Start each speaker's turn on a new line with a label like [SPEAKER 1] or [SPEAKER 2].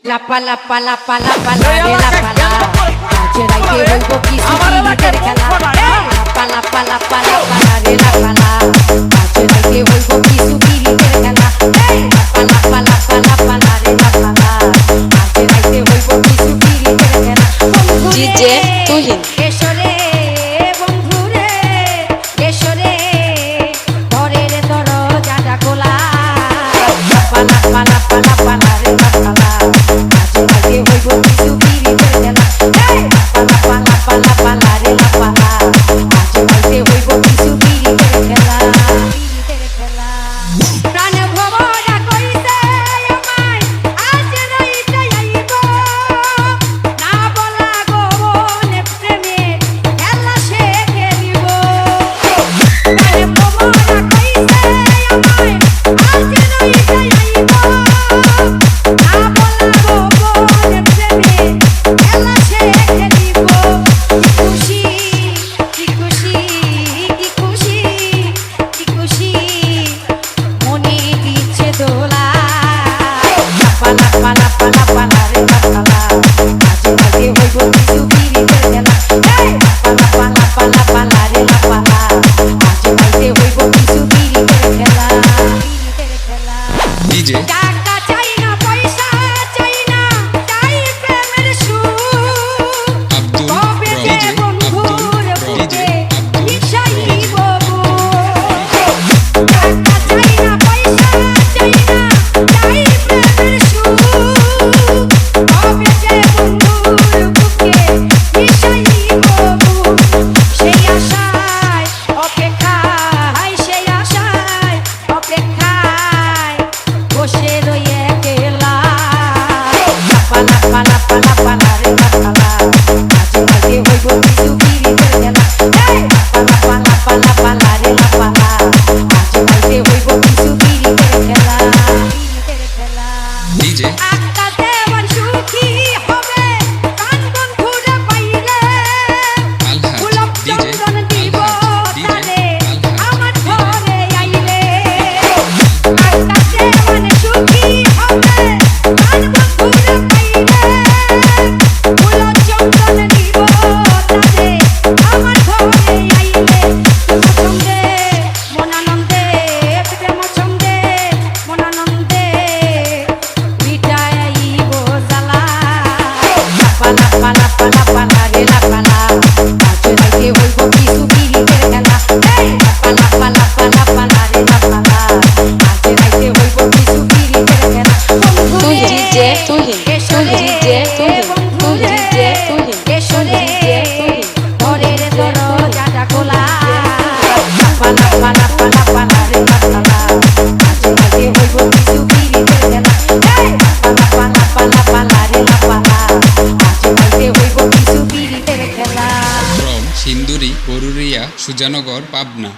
[SPEAKER 1] লাপা লাপা লাপা লাপা রে লাপা লা আজ রাইতে হইব কিছু পিরিতের খেলা লাপা লাপা লাপা লাপা রে লাপা লা আজ রাইতে হইব কিছু পিরিতের খেলা লাপা লাপা লাপা লাপা রে লাপা লা আজ রাইতে হইব কিছু পিরিতের খেলা
[SPEAKER 2] ডিজে তুহিন
[SPEAKER 1] এসো রে বন্ধু রে এসো রে ঘরের দরজাটা খোলা লাপা লাপা লাপা লাপা রে লাপা লা হইব কিছু পিরিতের খেলা লাপা লাপা লাপা লাপা রে লাপা লা আজ রাইতে হইব কিছু পিরিতের খেলা প্রাণ ভবরা কইছে আমায় আজ রাইতে আইব না বলা গো মনে প্রেমে খেলা সে খেলিব প্রাণ ভবরা কইছে আমায় আজ রাইতে আইব না বলা গো মনে প্রেমে খেলা সে খেলিব খুশি কি খুশি কি খুশি কি খুশি মনে দিচ্ছে দোলা লাপা লাপা লাপা লাপা রে লাপা লা আজ রাইতে হইব কিছু পিরিতের খেলা লাপা লাপা লাপা লাপা রে লাপা লা আজ রাইতে হইব কিছু পিরিতের খেলা
[SPEAKER 3] ডিজে
[SPEAKER 1] টাকা চাই না পয়সা চাই না চাই প্রেমের সুখ
[SPEAKER 3] আব্দুল
[SPEAKER 1] কবে যে
[SPEAKER 3] ডিজে
[SPEAKER 1] বন্ধুর
[SPEAKER 3] আব্দুল ডিজে
[SPEAKER 1] বুকে
[SPEAKER 3] আব্দুল
[SPEAKER 1] মিশাইব টাকা চাই না পয়সা চাই না চাই প্রেমের সুখ কবে যে বন্ধুর বুকে মিশাইব সেই আশায় অপেক্ষায় সেই আশায় অপেক্ষায় বসে রয়ে গেলা লাপা লাপা লাপা লাপা রে লাপা লা আজ রাইতে হইব কিছু পিরিতের খেলা লাপা লাপা লাপা লাপা রে লাপা লা আজ রাইতে হইব কিছু পিরিতের খেলা
[SPEAKER 3] ডিজে
[SPEAKER 1] আত্মা দেওয়ার সুখী হবে কান বন্ধুরা পাইলে
[SPEAKER 3] আলহাজ
[SPEAKER 1] গোলাপ
[SPEAKER 3] ডিজে
[SPEAKER 1] চন্দন দিব
[SPEAKER 3] আলহাজ ডিজে
[SPEAKER 1] তারে
[SPEAKER 3] আলহাজ
[SPEAKER 1] আমার ঘরে আইলে আত্মা দেওয়ার সুখী হবে কান বন্ধুরা পাইলে গোলাপ চন্দন দিব তারে আমার ঘরে আইলে ছন্দে মনানন্দে প্রেম ছন্দে মনানন্দে মিটাইব জ্বালা লাপা লাপা লাপা লাপা রে লাপা লা আজ রাইতে হইব কিছু পিরিতের খেলা লাপা লাপা লাপা লাপা রে লাপা লা আজ রাইতে হইব কিছু পিরিতের খেলা
[SPEAKER 2] তুহিন ডিজে তুহিন
[SPEAKER 1] এসো রে
[SPEAKER 2] ডিজে তুহিন
[SPEAKER 1] বন্ধু রে
[SPEAKER 2] ডিজে তুহিন
[SPEAKER 1] এসো রে
[SPEAKER 2] ডিজে তুহিন
[SPEAKER 1] ঘরের দরজাটা খোলা লাপা লাপা লাপা লাপা রে লাপা লা আজ রাইতে হইব কিছু পিরিতের খেলা লাপা লাপা লাপা লাপা রে লাপা লা আজ রাইতে হইব কিছু পিরিতের খেলা
[SPEAKER 3] ফ্রম সিন্দুরি বরুরিয়া সুজানগর পাবনা